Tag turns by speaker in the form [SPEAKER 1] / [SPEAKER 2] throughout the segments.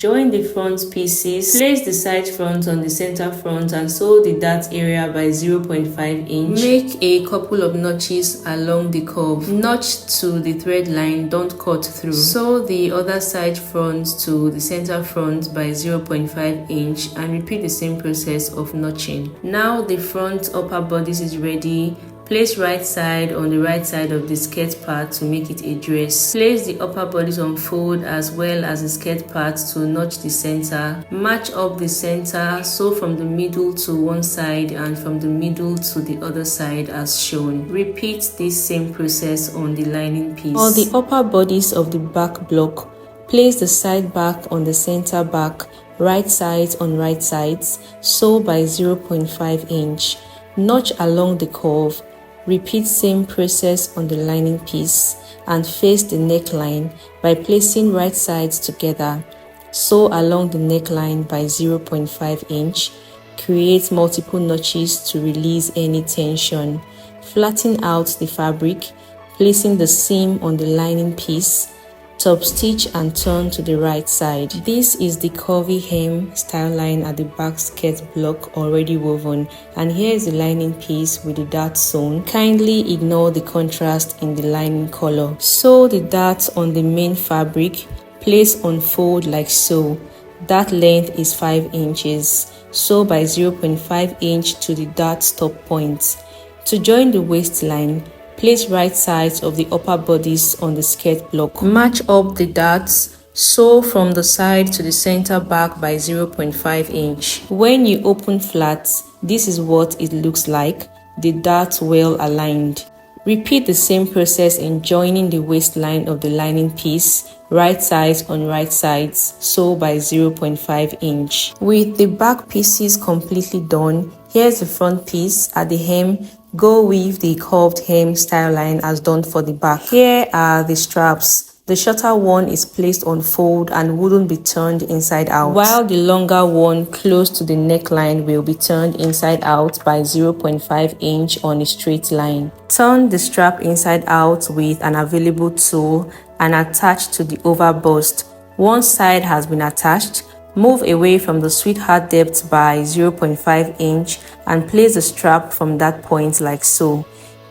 [SPEAKER 1] Join the front pieces. Place the side front on the center front and sew the dart area by 0.5 inch. Make a couple of notches along the curve. Notch to the thread line, don't cut through. Sew the other side front to the center front by 0.5 inch and repeat the same process of notching. Now the front upper bodice is ready. Place right side on the right side of the skirt part to make it a dress. Place the upper bodice on fold as well as the skirt part to notch the center. Match up the center, sew from the middle to one side and from the middle to the other side as shown. Repeat this same process on the lining piece. On the upper bodice of the back block, place the side back on the center back, right sides on right sides, sew by 0.5 inch. Notch along the curve. Repeat same process on the lining piece and face the neckline by placing right sides together. Sew along the neckline by 0.5 inch. Create multiple notches to release any tension. Flatten out the fabric, placing the seam on the lining piece. Top stitch and turn to the right side. This is the curvy hem style line at the back skirt block already woven, and here is the lining piece with the dart sewn. Kindly ignore the contrast in the lining color. Sew the dart on the main fabric. Place on fold like so. Dart length is 5 inches. Sew by 0.5 inch to the dart stop point. To join the waistline, place right sides of the upper bodice on the skirt block. Match up the darts. Sew from the side to the center back by 0.5 inch. When you open flat, this is what it looks like. The darts well aligned. Repeat the same process in joining the waistline of the lining piece, right sides on right sides, sew by 0.5 inch. With the back pieces completely done, here's the front piece. At the hem, go with the curved hem style line as done for the back. Here are the straps. The shorter one is placed on fold and wouldn't be turned inside out, while the longer one close to the neckline will be turned inside out by 0.5 inch on a straight line. Turn the strap inside out with an available tool and attach to the over bust. One side has been attached. Move away from the sweetheart depth by 0.5 inch and place the strap from that point like so.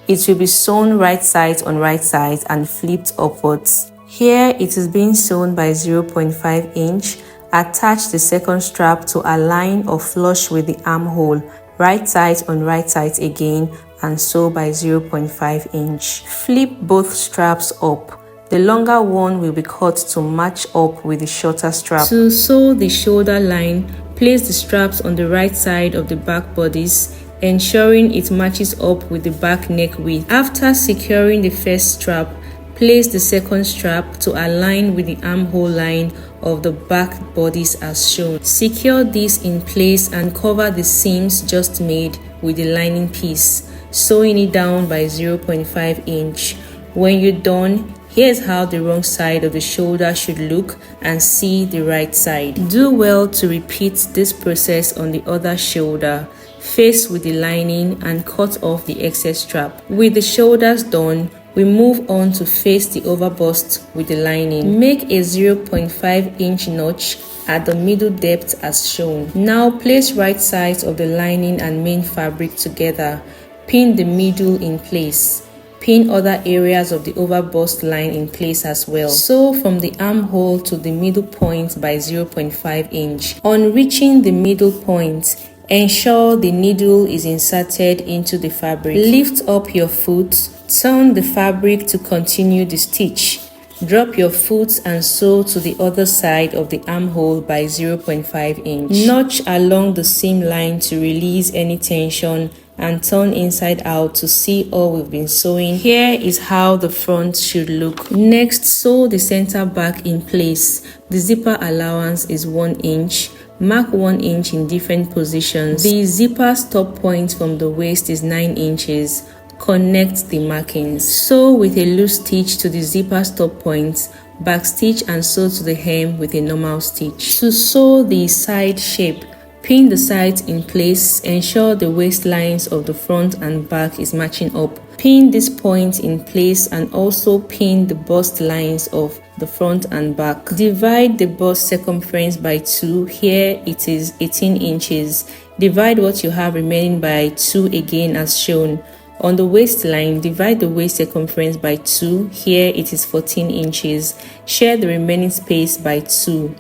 [SPEAKER 1] It will be sewn right sides on right sides and flipped upwards. Here it is being sewn by 0.5 inch. Attach the second strap to align or flush with the armhole, right sides on right sides again, and sew by 0.5 inch. Flip both straps up. The longer one will be cut to match up with the shorter strap. To sew the shoulder line, place the straps on the right side of the back bodice, ensuring it matches up with the back neck width. After securing the first strap, place the second strap to align with the armhole line of the back bodice as shown. Secure this in place and cover the seams just made with the lining piece, sewing it down by 0.5 inch. When you're done, here's how the wrong side of the shoulder should look and see the right side. Do well to repeat this process on the other shoulder. Face with the lining and cut off the excess strap. With the shoulders done, we move on to face the over bust with the lining. Make a 0.5 inch notch at the middle depth as shown. Now place right sides of the lining and main fabric together. Pin the middle in place. Pin other areas of the over bust line in place as well. Sew from the armhole to the middle point by 0.5 inch. On reaching the middle point, ensure the needle is inserted into the fabric. Lift up your foot. Turn the fabric to continue the stitch. Drop your foot and sew to the other side of the armhole by 0.5 inch. Notch along the seam line to release any tension and turn inside out to see all we've been sewing. Here is how the front should look. Next, sew the center back in place. The zipper allowance is 1 inch. Mark 1 inch in different positions. The zipper stop point from the waist is 9 inches. Connect the markings. Sew with a loose stitch to the zipper stop point, back stitch and sew to the hem with a normal stitch. To sew the side shape, pin the sides in place. Ensure the waistlines of the front and back is matching up. Pin this point in place and also pin the bust lines of the front and back. Divide the bust circumference by 2. Here it is 18 inches. Divide what you have remaining by 2 again as shown. On the waistline, divide the waist circumference by 2. Here it is 14 inches. Share the remaining space by 2.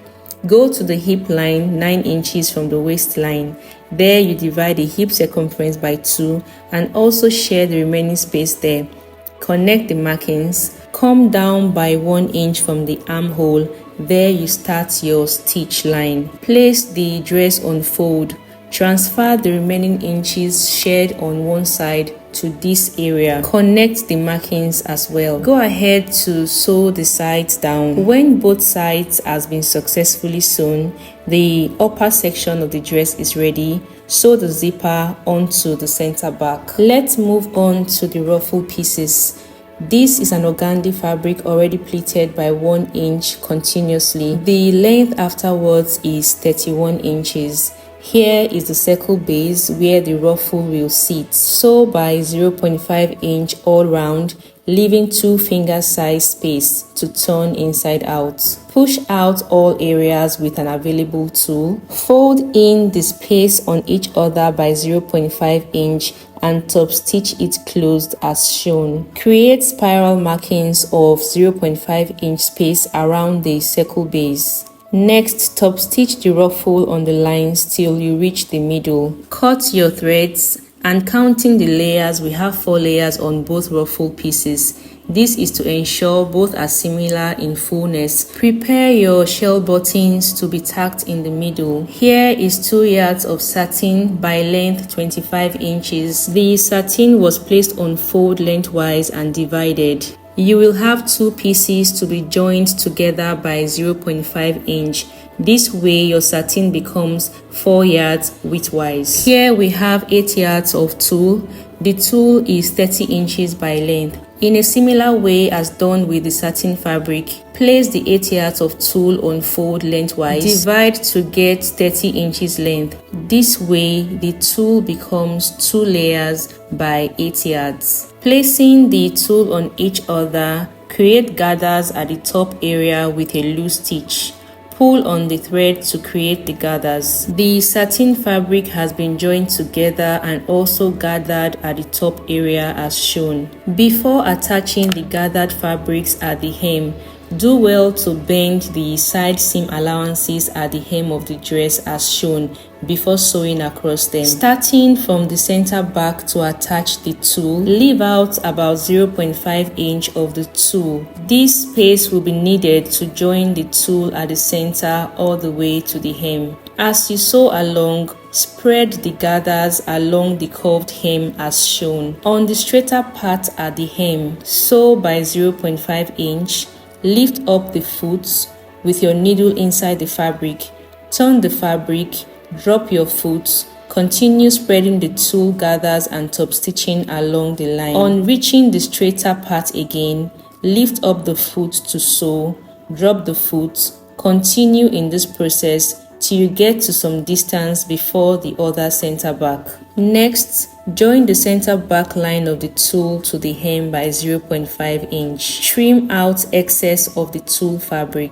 [SPEAKER 1] Go to the hip line 9 inches from the waistline. There you divide the hip circumference by 2 and also share the remaining space there. Connect the markings. Come down by 1 inch from the armhole. There you start your stitch line. Place the dress on fold. Transfer the remaining inches shared on one side to this area. Connect the markings as well. Go ahead to sew the sides down. When both sides has been successfully sewn, the upper section of the dress is ready. Sew the zipper onto the center back. Let's move on to the ruffle pieces. This is an organdy fabric already pleated by 1 inch continuously. The length afterwards is 31 inches. Here is the circle base where the ruffle will sit. Sew by 0.5 inch all round, leaving 2 finger size space to turn inside out. Push out all areas with an available tool. Fold in the space on each other by 0.5 inch and top stitch it closed as shown. Create spiral markings of 0.5 inch space around the circle base. Next, top stitch the ruffle on the lines till you reach the middle. Cut your threads, and counting the layers, we have 4 layers on both ruffle pieces. This is to ensure both are similar in fullness. Prepare your shell buttons to be tacked in the middle. Here is 2 yards of satin by length 25 inches. The satin was placed on fold lengthwise and divided. You will have 2 pieces to be joined together by 0.5 inch. This way your satin becomes 4 yards widthwise. Here we have 8 yards of tulle. The tulle is 30 inches by length. In a similar way as done with the satin fabric, place the 8 yards of tulle on fold lengthwise. Divide to get 30 inches length. This way the tulle becomes 2 layers by 8 yards. Placing the tulle on each other, create gathers at the top area with a loose stitch. Pull on the thread to create the gathers. The satin fabric has been joined together and also gathered at the top area as shown. Before attaching the gathered fabrics at the hem, do well to bend the side seam allowances at the hem of the dress as shown before sewing across them. Starting from the center back to attach the tulle, leave out about 0.5 inch of the tulle. This space will be needed to join the tulle at the center all the way to the hem. As you sew along, spread the gathers along the curved hem as shown. On the straighter part at the hem, sew by 0.5 inch. Lift up the foot with your needle inside the fabric. Turn the fabric, drop your foot, continue spreading the tulle gathers and top stitching along the line. On reaching the straighter part again, lift up the foot to sew, drop the foot, continue in this process till you get to some distance before the other center back. Next, join the center back line of the tulle to the hem by 0.5 inch. Trim out excess of the tulle fabric.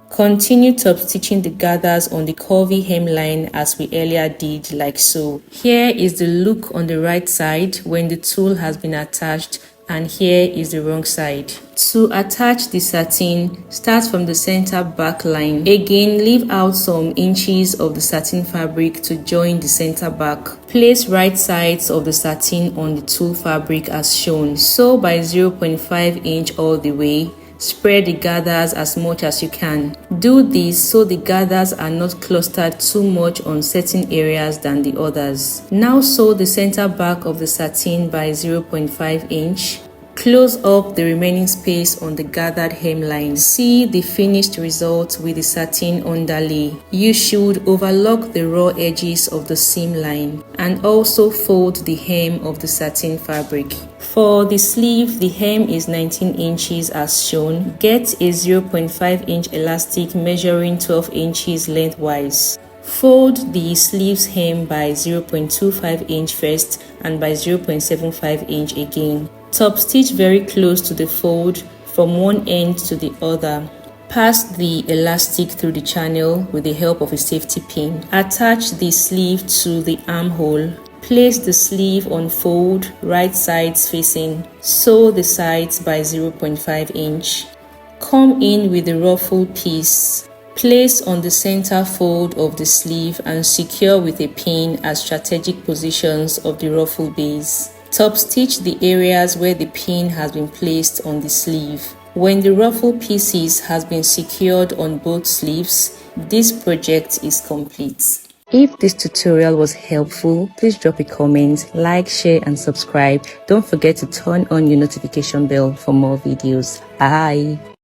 [SPEAKER 1] Continue top stitching the gathers on the curvy hemline as we earlier did, like so. Here is the look on the right side when the tulle has been attached, and here is the wrong side. To attach the satin, start from the center back line. Again, leave out some inches of the satin fabric to join the center back. Place right sides of the satin on the tulle fabric as shown. Sew by 0.5 inch all the way. Spread the gathers as much as you can. Do this so the gathers are not clustered too much on certain areas than the others. Now sew the center back of the satin by 0.5 inch. Close up the remaining space on the gathered hemline. See the finished result with the satin underlay. You should overlock the raw edges of the seam line and also fold the hem of the satin fabric. For the sleeve, the hem is 19 inches as shown. Get a 0.5 inch elastic measuring 12 inches lengthwise. Fold the sleeve's hem by 0.25 inch first and by 0.75 inch again. Top stitch very close to the fold from one end to the other. Pass the elastic through the channel with the help of a safety pin. Attach the sleeve to the armhole. Place the sleeve on fold, right sides facing. Sew the sides by 0.5 inch. Come in with the ruffle piece. Place on the center fold of the sleeve and secure with a pin at strategic positions of the ruffle base. Top stitch the areas where the pin has been placed on the sleeve. When the ruffle pieces has been secured on both sleeves, this project is complete. If this tutorial was helpful, please drop a comment, like, share and subscribe. Don't forget to turn on your notification bell for more videos. Bye!